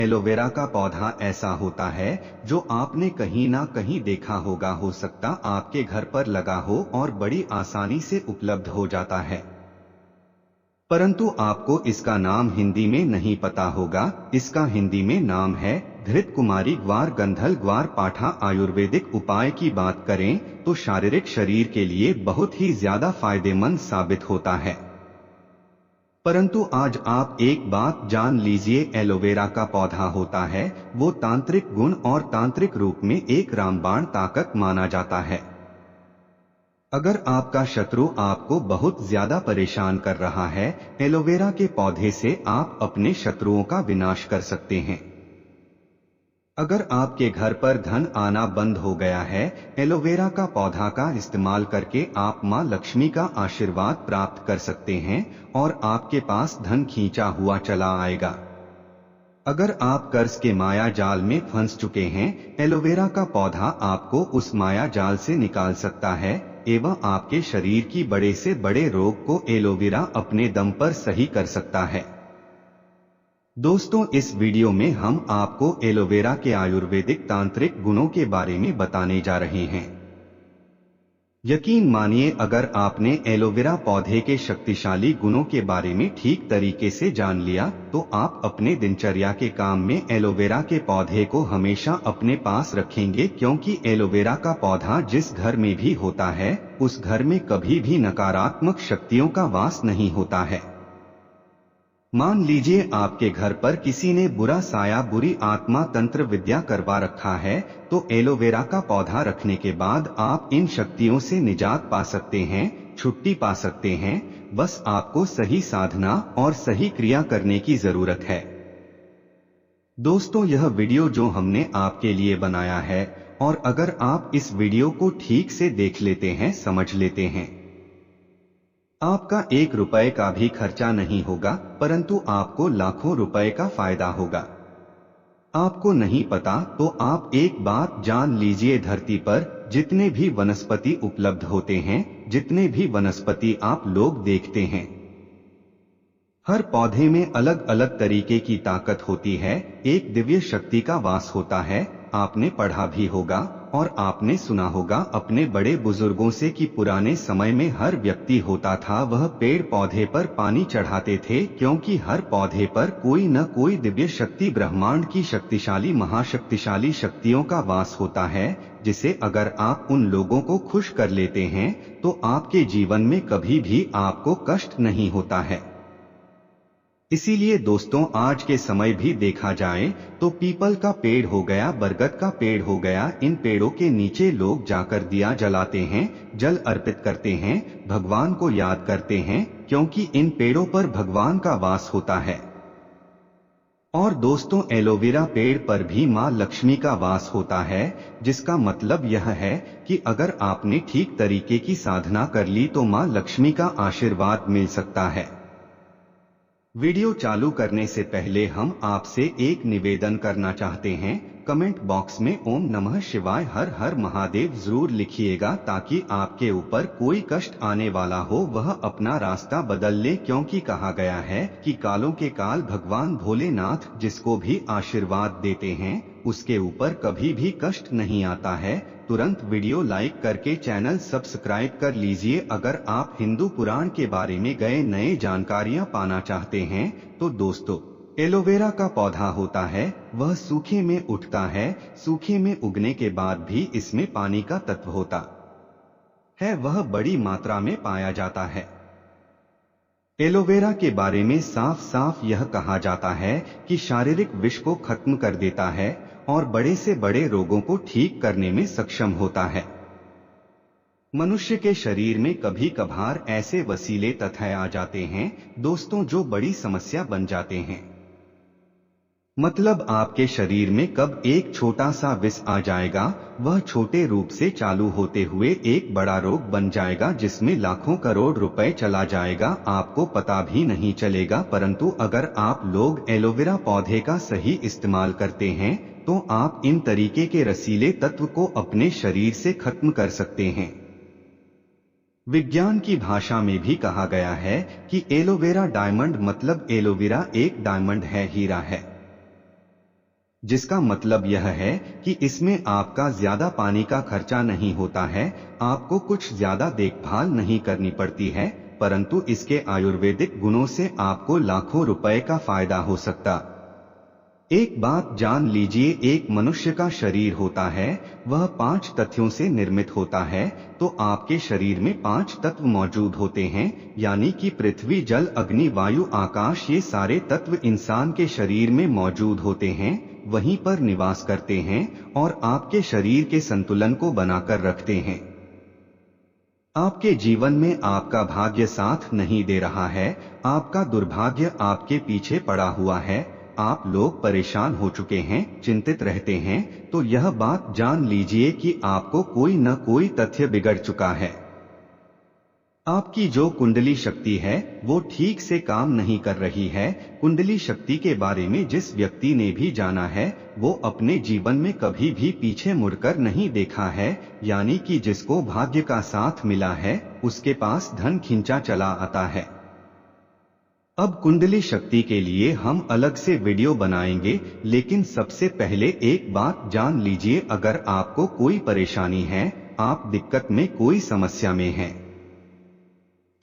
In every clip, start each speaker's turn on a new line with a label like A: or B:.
A: Aloe vera का पौधा ऐसा होता है जो आपने कहीं ना कहीं देखा होगा, हो सकता आपके घर पर लगा हो और बड़ी आसानी से उपलब्ध हो जाता है, परंतु आपको इसका नाम हिंदी में नहीं पता होगा। इसका हिंदी में नाम है घृतकुमारी ग्वार गंधल ग्वार पाठा। आयुर्वेदिक उपाय की बात करें तो शारीरिक शरीर के लिए बहुत ही ज्यादा फायदेमंद साबित होता है। परंतु आज आप एक बात जान लीजिए, एलोवेरा का पौधा होता है वो तांत्रिक गुण और तांत्रिक रूप में एक रामबाण ताकत माना जाता है। अगर आपका शत्रु आपको बहुत ज्यादा परेशान कर रहा है, एलोवेरा के पौधे से आप अपने शत्रुओं का विनाश कर सकते हैं। अगर आपके घर पर धन आना बंद हो गया है, एलोवेरा का पौधा का इस्तेमाल करके आप मां लक्ष्मी का आशीर्वाद प्राप्त कर सकते हैं और आपके पास धन खींचा हुआ चला आएगा। अगर आप कर्ज के माया जाल में फंस चुके हैं, एलोवेरा का पौधा आपको उस माया जाल से निकाल सकता है एवं आपके शरीर की बड़े से बड़े रोग को एलोवेरा अपने दम पर सही कर सकता है। दोस्तों, इस वीडियो में हम आपको एलोवेरा के आयुर्वेदिक तांत्रिक गुणों के बारे में बताने जा रहे हैं। यकीन मानिए, अगर आपने एलोवेरा पौधे के शक्तिशाली गुणों के बारे में ठीक तरीके से जान लिया तो आप अपने दिनचर्या के काम में एलोवेरा के पौधे को हमेशा अपने पास रखेंगे, क्योंकि एलोवेरा का पौधा जिस घर में भी होता है उस घर में कभी भी नकारात्मक शक्तियों का वास नहीं होता है। मान लीजिए आपके घर पर किसी ने बुरा साया, बुरी आत्मा, तंत्र विद्या करवा रखा है, तो एलोवेरा का पौधा रखने के बाद आप इन शक्तियों से निजात पा सकते हैं, छुट्टी पा सकते हैं। बस आपको सही साधना और सही क्रिया करने की जरूरत है। दोस्तों, यह वीडियो जो हमने आपके लिए बनाया है, और अगर आप इस वीडियो को ठीक से देख लेते हैं, समझ लेते हैं, आपका 1 रुपए का भी खर्चा नहीं होगा, परंतु आपको लाखों रुपए का फायदा होगा। आपको नहीं पता तो आप एक बात जान लीजिए, धरती पर जितने भी वनस्पति उपलब्ध होते हैं, जितने भी वनस्पति आप लोग देखते हैं, हर पौधे में अलग अलग तरीके की ताकत होती है, एक दिव्य शक्ति का वास होता है। आपने पढ़ा भी होगा और आपने सुना होगा अपने बड़े बुजुर्गों से कि पुराने समय में हर व्यक्ति होता था वह पेड़ पौधे पर पानी चढ़ाते थे, क्योंकि हर पौधे पर कोई न कोई दिव्य शक्ति, ब्रह्मांड की शक्तिशाली महाशक्तिशाली शक्तियों का वास होता है, जिसे अगर आप उन लोगों को खुश कर लेते हैं तो आपके जीवन में कभी भी आपको कष्ट नहीं होता है। इसीलिए दोस्तों, आज के समय भी देखा जाए तो पीपल का पेड़ हो गया, बरगद का पेड़ हो गया, इन पेड़ों के नीचे लोग जाकर दिया जलाते हैं, जल अर्पित करते हैं, भगवान को याद करते हैं, क्योंकि इन पेड़ों पर भगवान का वास होता है। और दोस्तों, एलोवेरा पेड़ पर भी मां लक्ष्मी का वास होता है, जिसका मतलब यह है कि अगर आपने ठीक तरीके की साधना कर ली तो मां लक्ष्मी का आशीर्वाद मिल सकता है। वीडियो चालू करने से पहले हम आपसे एक निवेदन करना चाहते हैं, कमेंट बॉक्स में ओम नमः शिवाय हर हर महादेव जरूर लिखिएगा, ताकि आपके ऊपर कोई कष्ट आने वाला हो वह अपना रास्ता बदल ले, क्योंकि कहा गया है कि कालों के काल भगवान भोलेनाथ जिसको भी आशीर्वाद देते हैं उसके ऊपर कभी भी कष्ट नहीं आता है। तुरंत वीडियो लाइक करके चैनल सब्सक्राइब कर लीजिए। अगर आप हिंदू पुराण के बारे में गए नए जानकारियां पाना चाहते हैं तो दोस्तों, एलोवेरा का पौधा होता है वह सूखे में उठता है, सूखे में उगने के बाद भी इसमें पानी का तत्व होता है, वह बड़ी मात्रा में पाया जाता है। एलोवेरा के बारे में साफ साफ यह कहा जाता है कि शारीरिक विष को खत्म कर देता है और बड़े से बड़े रोगों को ठीक करने में सक्षम होता है। मनुष्य के शरीर में कभी कभार ऐसे वसीले तथ्य आ जाते हैं दोस्तों जो बड़ी समस्या बन जाते हैं। मतलब आपके शरीर में कब एक छोटा सा विष आ जाएगा, वह छोटे रूप से चालू होते हुए एक बड़ा रोग बन जाएगा जिसमें लाखों करोड़ रुपए चला जाएगा, आपको पता भी नहीं चलेगा। परंतु अगर आप लोग एलोवेरा पौधे का सही इस्तेमाल करते हैं तो आप इन तरीके के रसीले तत्व को अपने शरीर से खत्म कर सकते हैं। विज्ञान की भाषा में भी कहा गया है कि एलोवेरा डायमंड, मतलब एलोवेरा एक डायमंड है, हीरा है। जिसका मतलब यह है कि इसमें आपका ज्यादा पानी का खर्चा नहीं होता है, आपको कुछ ज्यादा देखभाल नहीं करनी पड़ती है, परंतु इसके आयुर्वेदिक गुणों से आपको लाखों रुपए का फायदा हो सकता। एक बात जान लीजिए, एक मनुष्य का शरीर होता है वह 5 तत्वों से निर्मित होता है, तो आपके शरीर में 5 तत्व मौजूद होते हैं, यानी कि पृथ्वी, जल, अग्नि, वायु, आकाश, ये सारे तत्व इंसान के शरीर में मौजूद होते हैं, वहीं पर निवास करते हैं और आपके शरीर के संतुलन को बनाकर रखते हैं। आपके जीवन में आपका भाग्य साथ नहीं दे रहा है, आपका दुर्भाग्य आपके पीछे पड़ा हुआ है, आप लोग परेशान हो चुके हैं, चिंतित रहते हैं, तो यह बात जान लीजिए कि आपको कोई न कोई तथ्य बिगड़ चुका है। आपकी जो कुंडली शक्ति है वो ठीक से काम नहीं कर रही है। कुंडली शक्ति के बारे में जिस व्यक्ति ने भी जाना है वो अपने जीवन में कभी भी पीछे मुड़कर नहीं देखा है, यानी कि जिसको भाग्य का साथ मिला है उसके पास धन खिंचा चला आता है। अब कुंडली शक्ति के लिए हम अलग से वीडियो बनाएंगे, लेकिन सबसे पहले एक बात जान लीजिए, अगर आपको कोई परेशानी है, आप दिक्कत में, कोई समस्या में हैं,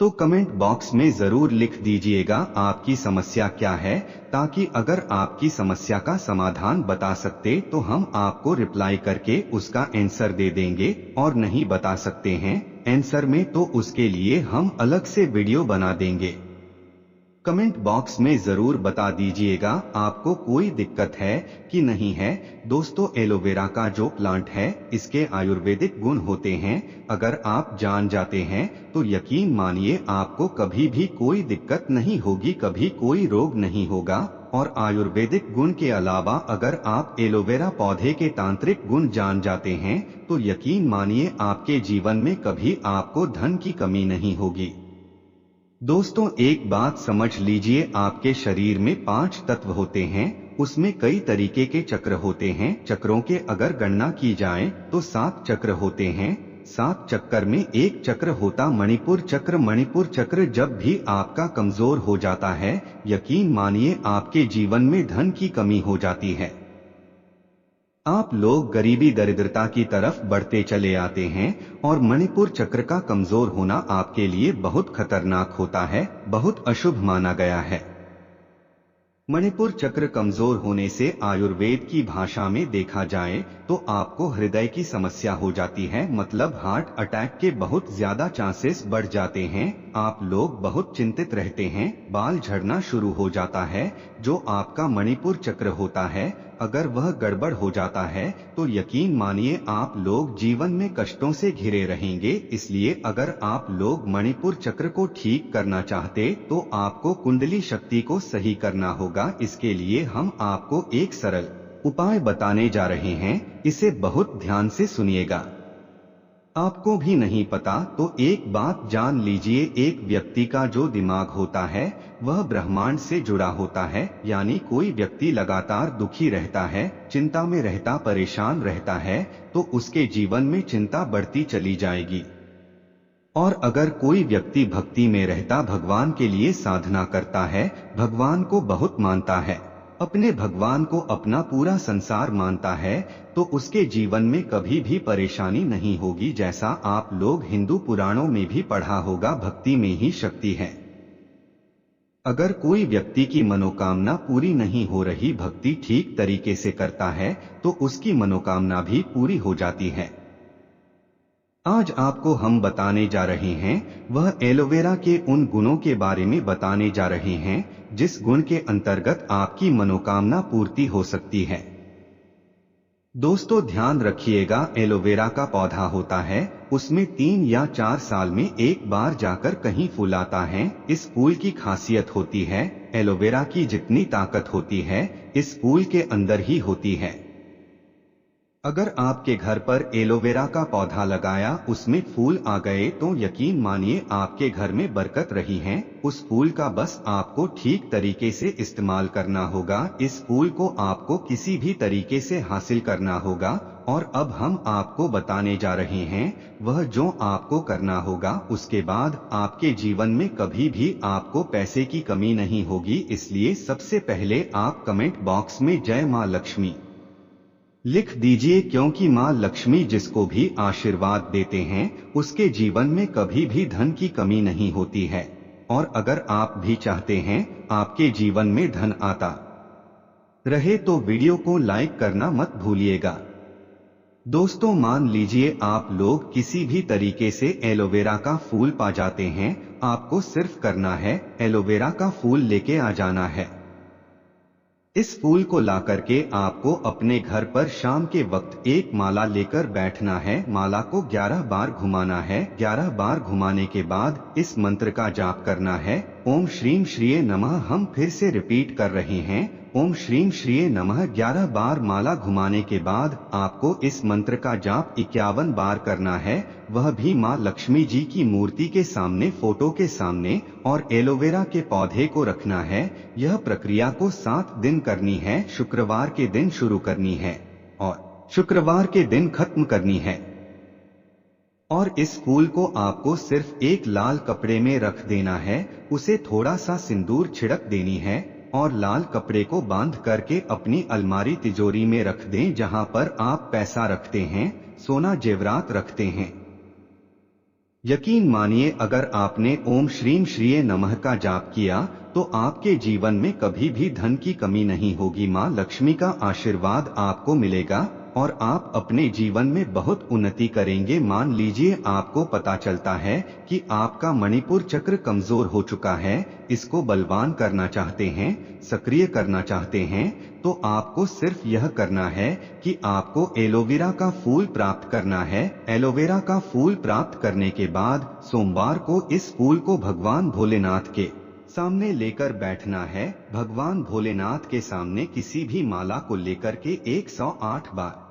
A: तो कमेंट बॉक्स में जरूर लिख दीजिएगा आपकी समस्या क्या है, ताकि अगर आपकी समस्या का समाधान बता सकते तो हम आपको रिप्लाई करके उसका आंसर दे देंगे, और नहीं बता सकते हैं आंसर में तो उसके लिए हम अलग से वीडियो बना देंगे। कमेंट बॉक्स में जरूर बता दीजिएगा आपको कोई दिक्कत है कि नहीं है। दोस्तों, एलोवेरा का जो प्लांट है इसके आयुर्वेदिक गुण होते हैं, अगर आप जान जाते हैं तो यकीन मानिए आपको कभी भी कोई दिक्कत नहीं होगी, कभी कोई रोग नहीं होगा। और आयुर्वेदिक गुण के अलावा अगर आप एलोवेरा पौधे के तांत्रिक गुण जान जाते हैं तो यकीन मानिए आपके जीवन में कभी आपको धन की कमी नहीं होगी। दोस्तों, एक बात समझ लीजिए, आपके शरीर में 5 तत्व होते हैं, उसमें कई तरीके के चक्र होते हैं। चक्रों के अगर गणना की जाए तो 7 चक्र होते हैं। 7 चक्कर में एक चक्र होता मणिपुर चक्र। मणिपुर चक्र जब भी आपका कमजोर हो जाता है, यकीन मानिए आपके जीवन में धन की कमी हो जाती है। आप लोग गरीबी दरिद्रता की तरफ बढ़ते चले आते हैं, और मणिपुर चक्र का कमजोर होना आपके लिए बहुत खतरनाक होता है, बहुत अशुभ माना गया है। मणिपुर चक्र कमजोर होने से आयुर्वेद की भाषा में देखा जाए तो आपको हृदय की समस्या हो जाती है, मतलब हार्ट अटैक के बहुत ज्यादा चांसेस बढ़ जाते हैं। आप लोग बहुत चिंतित रहते हैं, बाल झड़ना शुरू हो जाता है। जो आपका मणिपुर चक्र होता है अगर वह गड़बड़ हो जाता है तो यकीन मानिए आप लोग जीवन में कष्टों से घिरे रहेंगे। इसलिए अगर आप लोग मणिपुर चक्र को ठीक करना चाहते तो आपको कुंडली शक्ति को सही करना होगा। इसके लिए हम आपको एक सरल उपाय बताने जा रहे हैं, इसे बहुत ध्यान से सुनिएगा। आपको भी नहीं पता तो एक बात जान लीजिए, एक व्यक्ति का जो दिमाग होता है वह ब्रह्मांड से जुड़ा होता है, यानी कोई व्यक्ति लगातार दुखी रहता है, चिंता में रहता, परेशान रहता है, तो उसके जीवन में चिंता बढ़ती चली जाएगी। और अगर कोई व्यक्ति भक्ति में रहता, भगवान के लिए साधना करता है, भगवान को बहुत मानता है, अपने भगवान को अपना पूरा संसार मानता है, तो उसके जीवन में कभी भी परेशानी नहीं होगी। जैसा आप लोग हिंदू पुराणों में भी पढ़ा होगा, भक्ति में ही शक्ति है। अगर कोई व्यक्ति की मनोकामना पूरी नहीं हो रही, भक्ति ठीक तरीके से करता है तो उसकी मनोकामना भी पूरी हो जाती है। आज आपको हम बताने जा रहे हैं वह एलोवेरा के उन गुणों के बारे में बताने जा रहे हैं जिस गुण के अंतर्गत आपकी मनोकामना पूर्ति हो सकती है। दोस्तों, ध्यान रखिएगा, एलोवेरा का पौधा होता है, उसमें 3 या 4 साल में एक बार जाकर कहीं फूल आता है। इस फूल की खासियत होती है, एलोवेरा की जितनी ताकत होती है इस फूल के अंदर ही होती है। अगर आपके घर पर एलोवेरा का पौधा लगाया, उसमें फूल आ गए तो यकीन मानिए आपके घर में बरकत रही है। उस फूल का बस आपको ठीक तरीके से इस्तेमाल करना होगा। इस फूल को आपको किसी भी तरीके से हासिल करना होगा। और अब हम आपको बताने जा रहे हैं वह जो आपको करना होगा, उसके बाद आपके जीवन में कभी भी आपको पैसे की कमी नहीं होगी। इसलिए सबसे पहले आप कमेंट बॉक्स में जय मां लक्ष्मी लिख दीजिए, क्योंकि माँ लक्ष्मी जिसको भी आशीर्वाद देते हैं उसके जीवन में कभी भी धन की कमी नहीं होती है। और अगर आप भी चाहते हैं आपके जीवन में धन आता रहे तो वीडियो को लाइक करना मत भूलिएगा। दोस्तों, मान लीजिए आप लोग किसी भी तरीके से एलोवेरा का फूल पा जाते हैं, आपको सिर्फ करना है एलोवेरा का फूल लेके आ जाना है। इस फूल को ला करके आपको अपने घर पर शाम के वक्त एक माला लेकर बैठना है। माला को 11 बार घुमाना है। 11 बार घुमाने के बाद इस मंत्र का जाप करना है, ओम श्रीम श्रीये नमः। हम फिर से रिपीट कर रहे हैं, ओम श्रीम श्रीये नमः। 11 बार माला घुमाने के बाद आपको इस मंत्र का जाप 51 बार करना है, वह भी माँ लक्ष्मी जी की मूर्ति के सामने, फोटो के सामने, और एलोवेरा के पौधे को रखना है। यह प्रक्रिया को 7 दिन करनी है। शुक्रवार के दिन शुरू करनी है और शुक्रवार के दिन खत्म करनी है। और इस फूल को आपको सिर्फ एक लाल कपड़े में रख देना है, उसे थोड़ा सा सिंदूर छिड़क देनी है और लाल कपड़े को बांध करके अपनी अलमारी तिजोरी में रख दें, जहां पर आप पैसा रखते हैं, सोना जेवरात रखते हैं। यकीन मानिए, अगर आपने ओम श्रीम श्रीये नमः का जाप किया तो आपके जीवन में कभी भी धन की कमी नहीं होगी। माँ लक्ष्मी का आशीर्वाद आपको मिलेगा और आप अपने जीवन में बहुत उन्नति करेंगे। मान लीजिए आपको पता चलता है कि आपका मणिपुर चक्र कमजोर हो चुका है, इसको बलवान करना चाहते हैं, सक्रिय करना चाहते हैं, तो आपको सिर्फ यह करना है कि आपको एलोवेरा का फूल प्राप्त करना है। एलोवेरा का फूल प्राप्त करने के बाद सोमवार को इस फूल को भगवान भोलेनाथ के सामने लेकर बैठना है। भगवान भोलेनाथ के सामने किसी भी माला को लेकर के 108 बार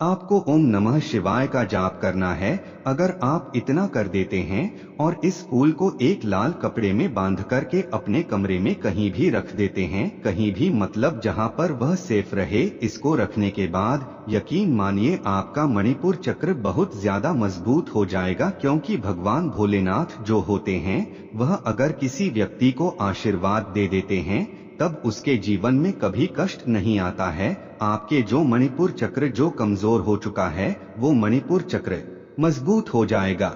A: आपको ओम नमः शिवाय का जाप करना है। अगर आप इतना कर देते हैं और इस फूल को एक लाल कपड़े में बांध करके अपने कमरे में कहीं भी रख देते हैं, कहीं भी मतलब जहां पर वह सेफ रहे, इसको रखने के बाद यकीन मानिए आपका मणिपुर चक्र बहुत ज्यादा मजबूत हो जाएगा। क्योंकि भगवान भोलेनाथ जो होते हैं वह अगर किसी व्यक्ति को आशीर्वाद दे देते हैं तब उसके जीवन में कभी कष्ट नहीं आता है। आपके जो मणिपुर चक्र जो कमजोर हो चुका है वो मणिपुर चक्र मजबूत हो जाएगा।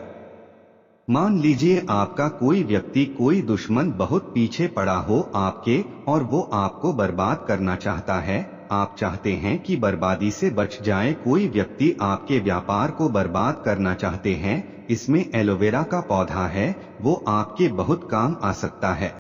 A: मान लीजिए आपका कोई व्यक्ति, कोई दुश्मन बहुत पीछे पड़ा हो आपके और वो आपको बर्बाद करना चाहता है, आप चाहते हैं कि बर्बादी से बच जाए, कोई व्यक्ति आपके व्यापार को बर्बाद करना चाहते हैं, इसमें एलोवेरा का पौधा है, वो आपके बहुत काम आ सकता है।